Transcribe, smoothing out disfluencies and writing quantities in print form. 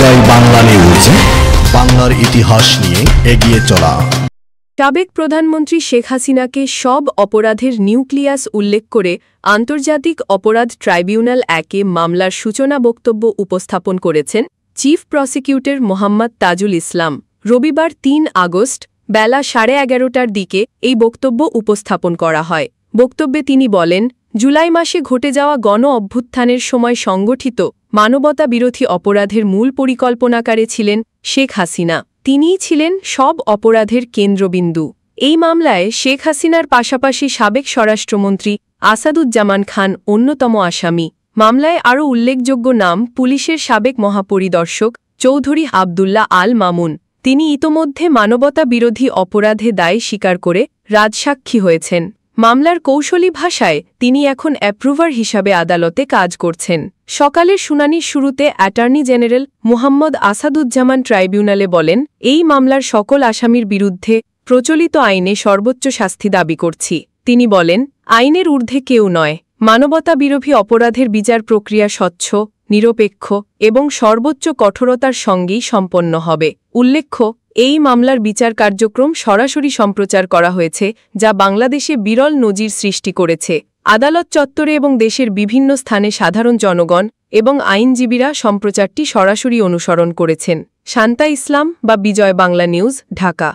বিজয় Bangla news, বাংলার ইতিহাস নিয়ে এগিয়ে চলা। সাবেক প্রধানমন্ত্রী শেখ হাসিনাকে সব অপরাধের নিউক্লিয়াস উল্লেখ করে আন্তর্জাতিক অপরাধ ট্রাইব্যুনাল 1-এ মামলার সূচনা বক্তব্য উপস্থাপন করেছেন চিফ প্রসিকিউটর মোহাম্মদ তাজুল ইসলাম। রবিবার 3 আগস্ট বেলা 11:30টার দিকে এই বক্তব্য উপস্থাপন করা হয়। বক্তব্যে তিনি বলেন, জুলাই মাসে ঘটে যাওয়া গণ অভ্যুত্থানের সময় সংগঠিত মানবতাবিরোধী অপরাধের মূল পরিকল্পনাকারী ছিলেন শেখ হাসিনা। তিনিই ছিলেন সব অপরাধের কেন্দ্রবিন্দু। এই মামলায় শেখ হাসিনার পাশাপাশি সাবেক স্বরাষ্ট্রমন্ত্রী আসাদুজ্জামান খান অন্যতম আসামি। মামলায় আরও উল্লেখযোগ্য নাম পুলিশের সাবেক মহাপরিদর্শক চৌধুরী আবদুল্লাহ আল মামুন। তিনি ইতোমধ্যে মানবতাবিরোধী অপরাধে দায় স্বীকার করে রাজসাক্ষী হয়েছেন। মামলার কৌশলী ভাষায় তিনি এখন অ্যাপ্রুভার হিসাবে আদালতে কাজ করছেন। সকালের শুনানির শুরুতে অ্যাটর্নি জেনারেল মুহাম্মদ আসাদুজ্জামান ট্রাইব্যুনালে বলেন, এই মামলার সকল আসামির বিরুদ্ধে প্রচলিত আইনে সর্বোচ্চ শাস্তি দাবি করছি। তিনি বলেন, আইনের ঊর্ধ্বে কেউ নয়। মানবতাবিরোধী অপরাধের বিচার প্রক্রিয়া স্বচ্ছ, নিরপেক্ষ এবং সর্বোচ্চ কঠোরতার সঙ্গেই সম্পন্ন হবে। উল্লেখ্য, এই মামলার বিচার কার্যক্রম সরাসরি সম্প্রচার করা হয়েছে, যা বাংলাদেশে বিরল নজির সৃষ্টি করেছে। আদালত চত্বরে এবং দেশের বিভিন্ন স্থানে সাধারণ জনগণ এবং আইনজীবীরা সম্প্রচারটি সরাসরি অনুসরণ করেছেন। শান্তা ইসলাম বা বিজয় বাংলা নিউজ, ঢাকা।